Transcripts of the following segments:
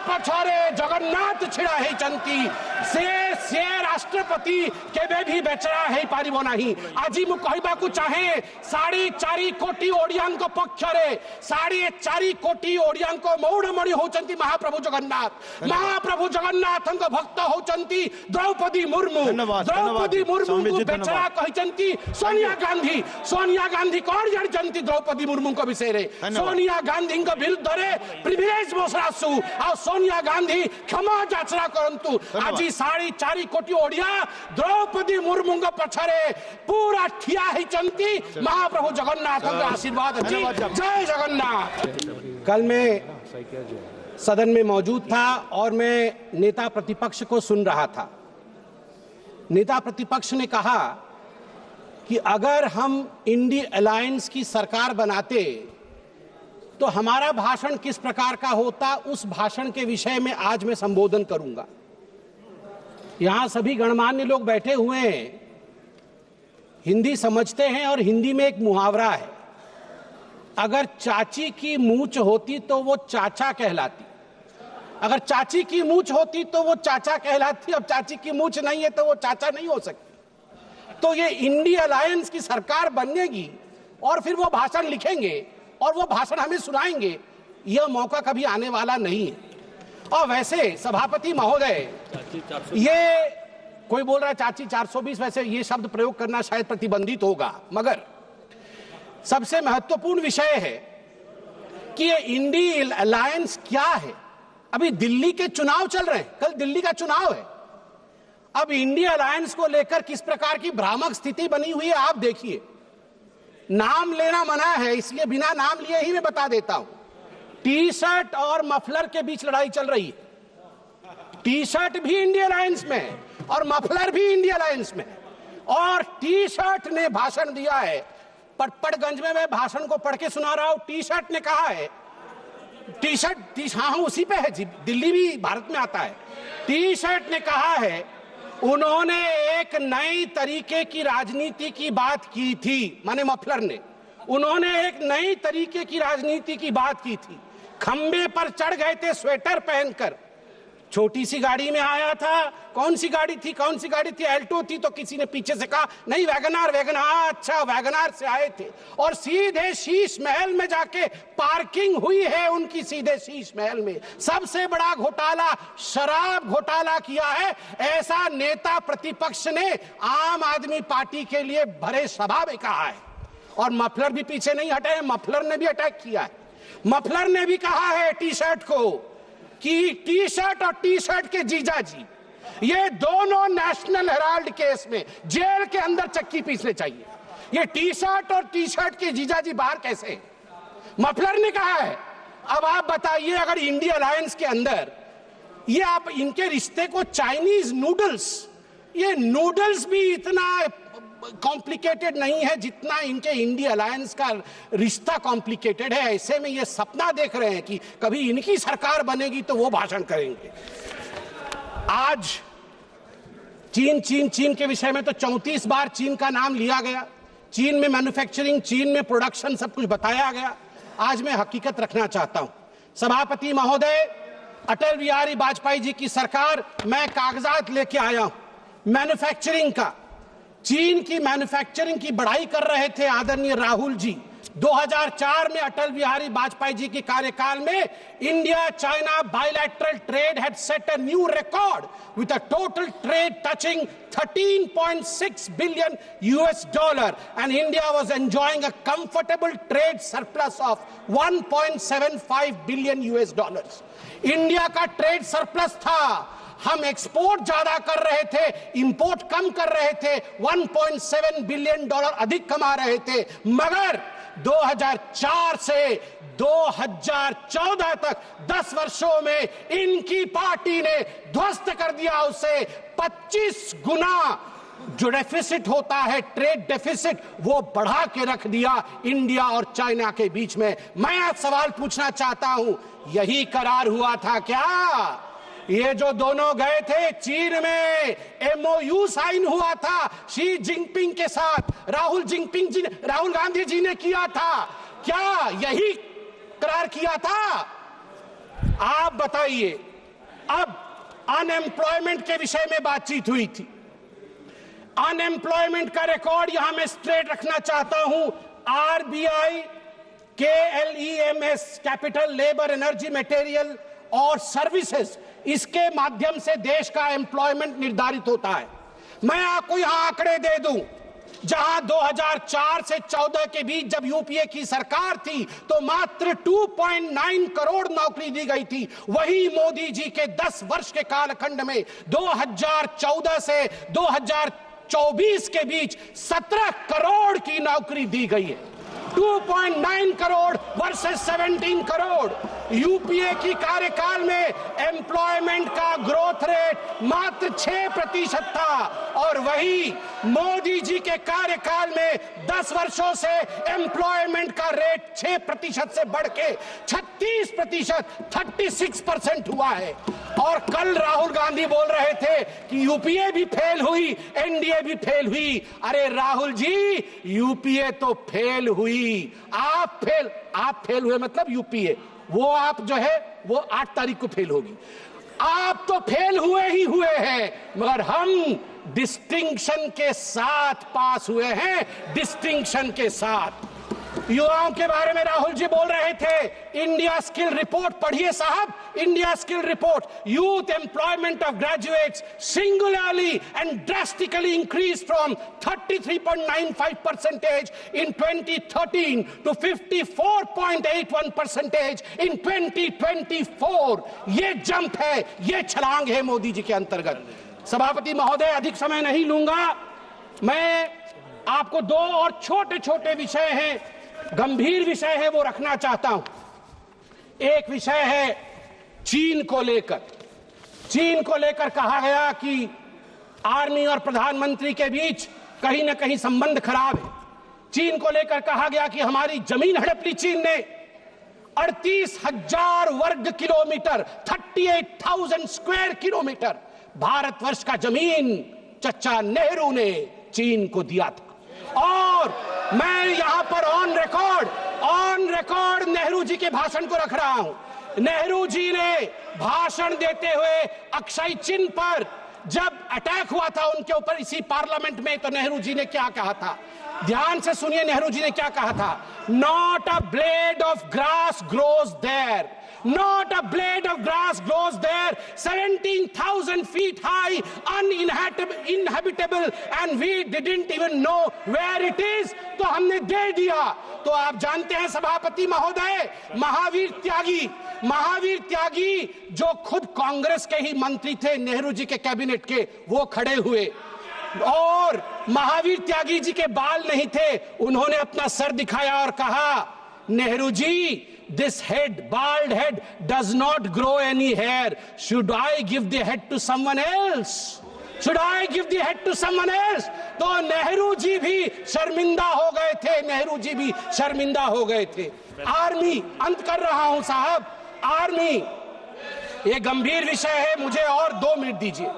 पछरे जगन्नाथ छिड़ा है चंती से राष्ट्रपति केबे भी बेचरा है पारिबो नहीं। आज मु कहबाकू चाहे 4.5 कोटी ओडियान को पक्षरे 4.5 कोटी ओडियान को मौड़मणि होचंती महाप्रभु जगन्नाथ भक्त होचंती द्रौपदी मुर्मू। द्रौपदी मुर्मू को बेचरा कहचंती सोनिया गांधी कौन जानचंती द्रौपदी मुर्मू को विषय रे। सोनिया गांधी को विरुद्ध रे प्रिविलेज बसरासु आ सोनिया गांधी क्षमा याचना करंतु। आज 4.5 कोटी ओडिया द्रौपदी मुर्मू को पछरे पूरा ठिया हिचंती महाप्रभु जगन्नाथ का आशीर्वाद जी। जय जगन्नाथ। कल मैं सदन में मौजूद था और मैं नेता प्रतिपक्ष को सुन रहा था। नेता प्रतिपक्ष ने कहा कि अगर हम इंडी अलायंस की सरकार बनाते तो हमारा भाषण किस प्रकार का होता, उस भाषण के विषय में आज मैं संबोधन करूंगा। यहां सभी गणमान्य लोग बैठे हुए हैं, हिंदी समझते हैं और हिंदी में एक मुहावरा है, अगर चाची की मूंछ होती तो वो चाचा कहलाती, अगर चाची की मूंछ होती तो वो चाचा कहलाती। अब चाची की मूंछ नहीं है तो वो चाचा नहीं हो सकती। तो ये इंडी अलायंस की सरकार बनेगी और फिर वो भाषण लिखेंगे और वो भाषण हमें सुनाएंगे, यह मौका कभी आने वाला नहीं है। और वैसे सभापति महोदय, ये कोई बोल रहा है चाची 420, वैसे ये शब्द प्रयोग करना शायद प्रतिबंधित होगा, मगर सबसे महत्वपूर्ण विषय है कि ये इंडी अलायंस क्या है। अभी दिल्ली के चुनाव चल रहे हैं, कल दिल्ली का चुनाव है। अब इंडी अलायंस को लेकर किस प्रकार की भ्रामक स्थिति बनी हुई है आप देखिए। नाम लेना मना है, इसलिए बिना नाम लिए ही मैं बता देता हूं। टी शर्ट और मफलर के बीच लड़ाई चल रही है। टी शर्ट भी इंडी अलायंस में है और मफलर भी इंडी अलायंस में है। और टी शर्ट ने भाषण दिया है, पटपड़गंज में मैं भाषण को पढ़ के सुना रहा हूं। टी शर्ट ने कहा है, टी शर्ट हाँ उसी पे है जी, दिल्ली भी भारत में आता है। टी शर्ट ने कहा है उन्होंने एक नई तरीके की राजनीति की बात की थी, माने मफलर ने, उन्होंने एक नई तरीके की राजनीति की बात की थी। खंबे पर चढ़ गए थे स्वेटर पहनकर, छोटी सी गाड़ी में आया था। कौन सी गाड़ी थी? एल्टो थी। तो किसी ने पीछे से कहा नहीं वैगनार। अच्छा वैगनार से आए थे और सीधे शीश महल में जाके पार्किंग हुई है उनकी, सीधे शीश महल में। सबसे बड़ा घोटाला शराब घोटाला किया है, ऐसा नेता प्रतिपक्ष ने आम आदमी पार्टी के लिए भरे सभा में कहा है। और मफलर भी पीछे नहीं हटे, मफलर ने भी अटैक किया है। मफलर ने भी कहा है टी शर्ट को कि टी शर्ट और टी शर्ट के जीजा जी, ये दोनों नेशनल हेराल्ड केस में जेल के अंदर चक्की पीसने चाहिए। ये टी शर्ट और टी शर्ट के जीजा जी बाहर कैसे? मफलर ने कहा है। अब आप बताइए, अगर इंडिया अलायंस के अंदर ये आप इनके रिश्ते को चाइनीज नूडल्स, ये नूडल्स भी इतना कॉम्प्लिकेटेड नहीं है जितना इनके इंडिया अलायंस का रिश्ता कॉम्प्लिकेटेड है। ऐसे में ये सपना देख रहे हैं कि कभी इनकी सरकार बनेगी तो वो भाषण करेंगे। आज चीन के विषय में तो 34 बार चीन का नाम लिया गया। चीन में मैन्युफैक्चरिंग, चीन में प्रोडक्शन, सब कुछ बताया गया। आज मैं हकीकत रखना चाहता हूं। सभापति महोदय, अटल बिहारी वाजपेयी जी की सरकार, मैं कागजात लेके आया हूं मैन्युफैक्चरिंग का। चीन की मैन्युफैक्चरिंग की बढ़ाई कर रहे थे आदरणीय राहुल जी। 2004 में अटल बिहारी वाजपेयी जी के कार्यकाल में India China bilateral trade had set a new record with a total trade touching $13.6 billion and India was enjoying a comfortable trade surplus of $1.75 billion। India का ट्रेड सरप्लस था, हम एक्सपोर्ट ज्यादा कर रहे थे, इंपोर्ट कम कर रहे थे, $1.7 बिलियन अधिक कमा रहे थे। मगर 2004 से 2014 तक 10 वर्षों में इनकी पार्टी ने ध्वस्त कर दिया उसे। 25 गुना जो डेफिसिट होता है, ट्रेड डेफिसिट, वो बढ़ा के रख दिया इंडिया और चाइना के बीच में। मैं आज सवाल पूछना चाहता हूं, यही करार हुआ था क्या? ये जो दोनों गए थे चीन में, MOU साइन हुआ था शी जिनपिंग के साथ, राहुल गांधी जी ने किया था क्या? यही करार किया था? आप बताइए, अब अनएम्प्लॉयमेंट के विषय में बातचीत हुई थी। अनएम्प्लॉयमेंट का रिकॉर्ड यहां मैं स्ट्रेट रखना चाहता हूं। RBI, KLEMS, capital, labour, energy, material और सर्विसेज, इसके माध्यम से देश का एम्प्लॉयमेंट निर्धारित होता है। मैं आपको यहां आंकड़े दे दूं, जहां 2004 से 14 के बीच जब यूपीए की सरकार थी तो मात्र 2.9 करोड़ नौकरी दी गई थी। वही मोदी जी के 10 वर्ष के कालखंड में 2014 से 2024 के बीच 17 करोड़ की नौकरी दी गई है। 2.9 करोड़ वर्सेस 17 करोड़। यूपीए की कार्यकाल में एम्प्लॉयमेंट का ग्रोथ रेट मात्र 6% था और वही मोदी जी के कार्यकाल में 10 वर्षों से एम्प्लॉयमेंट का रेट 6% से बढ़ के 36%, 36% हुआ है। और कल राहुल गांधी बोल रहे थे कि यूपीए भी फेल हुई, एनडीए भी फेल हुई। अरे राहुल जी, यूपीए तो फेल हुई, आप फेल हुए, मतलब यूपीए, वो आप जो है वो 8 तारीख को फेल होगी। आप तो फेल हुए ही हुए हैं, मगर हम डिस्टिंक्शन के साथ पास हुए हैं, डिस्टिंक्शन के साथ। युवाओं के बारे में राहुल जी बोल रहे थे। इंडिया स्किल रिपोर्ट पढ़िए साहब, India skill report. Youth employment of graduates singularly and drastically increase from 33.95% in 2013 to 54.81% in 2024। ये जंप है, ये छलांग है मोदी जी के अंतर्गत। सभापति महोदय, अधिक समय नहीं लूंगा। मैं आपको 2 और छोटे छोटे विषय हैं, गंभीर विषय है, वो रखना चाहता हूं। एक विषय है चीन को लेकर। चीन को लेकर कहा गया कि आर्मी और प्रधानमंत्री के बीच कहीं ना कहीं संबंध खराब है। चीन को लेकर कहा गया कि हमारी जमीन हड़प ली चीन ने। 38,000 वर्ग किलोमीटर, 38,000 स्क्वायर किलोमीटर भारतवर्ष का जमीन चचा नेहरू ने चीन को दिया था। और मैं यहां पर ऑन रिकॉर्ड नेहरू जी के भाषण को रख रहा हूं। नेहरू जी ने भाषण देते हुए अक्षय चिन्ह पर जब अटैक हुआ था उनके ऊपर इसी पार्लियामेंट में, तो नेहरू जी ने क्या कहा था, ध्यान से सुनिए। नेहरू जी ने क्या कहा था? Not a blade of grass grows there, not a blade of grass grows there, 17,000 feet high, uninhabitable, and we didn't even know where it is। तो हमने दे दिया। तो आप जानते हैं सभापति महोदय, महावीर त्यागी जो खुद कांग्रेस के ही मंत्री थे, नेहरू जी के कैबिनेट के, वो खड़े हुए और महावीर त्यागी जी के बाल नहीं थे, उन्होंने अपना सर दिखाया और कहा, Nehru ji, this bald head does not grow any hair. Should I give the head to someone else? तो नेहरू जी भी शर्मिंदा हो गए थे, आर्मी, अंत कर रहा हूं साहब, आर्मी, ये गंभीर विषय है, मुझे और 2 मिनट दीजिए।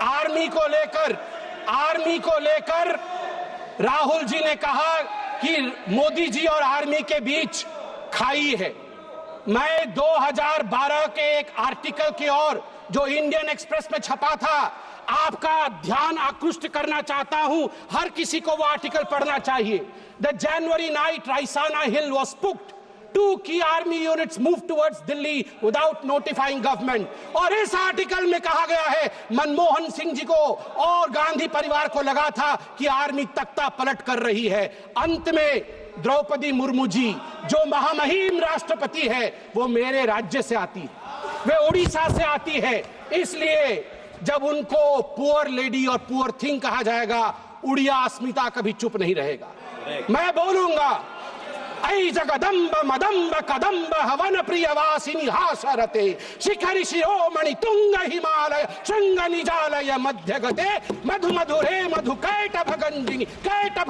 आर्मी को लेकर राहुल जी ने कहा कि मोदी जी और आर्मी के बीच खाई है। मैं 2012 के एक आर्टिकल की ओर जो इंडियन एक्सप्रेस में छपा था, आपका ध्यान आकृष्ट करना चाहता हूं। हर किसी को वो आर्टिकल पढ़ना चाहिए। The January night Raisina hill was spooked, 2 key army units moved towards Delhi without notifying government। और इस आर्टिकल में कहा गया है, मनमोहन सिंह जी को और गांधी परिवार को लगा था कि आर्मी तख्ता पलट कर रही है। अंत में द्रौपदी मुर्मू जी, जो महामहिम राष्ट्रपति है, वो मेरे राज्य से आती है, वे उड़ीसा से आती है। इसलिए जब उनको पुअर लेडी और पुअर थिंग कहा जाएगा, उड़िया अस्मिता कभी चुप नहीं रहेगा। मैं बोलूंगा, ऐ जगदम्ब मदम्ब कदम्ब हवन प्रियवासिनी हासरते, शिखरि शिरोमणि तुंग हिमालय शृंग निजालय मध्यगते, मधु मधुरे मधु कैटभ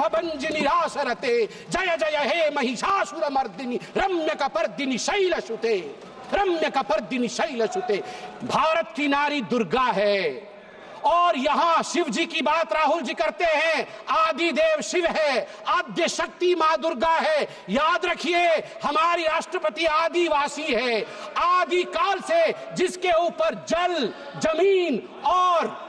भंजिनी रासरते, जय जय हे महिषासुर मर्दिनी रम्य कपर्दिनी शैलसुते। भारत की नारी दुर्गा है और यहाँ शिव जी की बात राहुल जी करते हैं, आदि देव शिव है, आद्य शक्ति माँ दुर्गा है। याद रखिए हमारी राष्ट्रपति आदिवासी है, आदि काल से जिसके ऊपर जल, जमीन और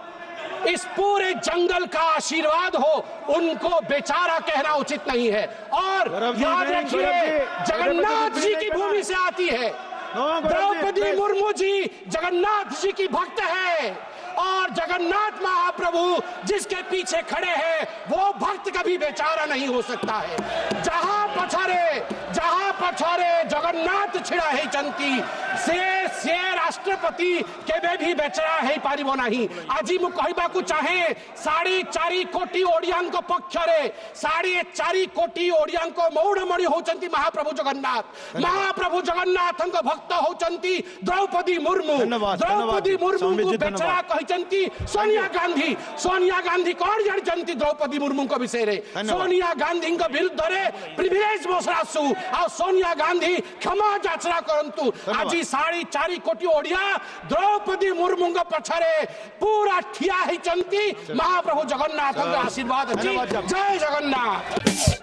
इस पूरे जंगल का आशीर्वाद हो, उनको बेचारा कहना उचित नहीं है। और याद रखिए जगन्नाथ जी की भूमि से आती है, द्रौपदी मुर्मू जी जगन्नाथ जी की भक्त है और जगन्नाथ महाप्रभु जिसके पीछे खड़े हैं वो भक्त कभी बेचारा नहीं हो सकता है। जहां पछारे जगन्नाथ छिड़ा है चंती से राष्ट्रपति केबे भी बेचारा है पारिबो नहीं। आज मु कहबाकू चाहे 4.5 कोटी ओडियान पक्षरे 4.5 कोटी ओडियान मौड़मणि होचंती महाप्रभु जगन्नाथ। महाप्रभु जगन्नाथ भक्त होचंती द्रौपदी मुर्मू। द्रौपदी मुर्मू को बेचारा कहचंती सोनिया गांधी। सोनिया गांधी कौन जानती द्रौपदी मुर्मू को विषय रे? सोनिया गांधी विरुद्ध रे प्रिविलेज मोसरासु आ सोनिया गांधी क्षमा याचना करंतु। आज 4.5 कोटी ओडिया द्रौपदी मुर्मू पछरे पूरा ठिया ही चंती महाप्रभु जगन्नाथ आशीर्वाद। जय जगन्नाथ।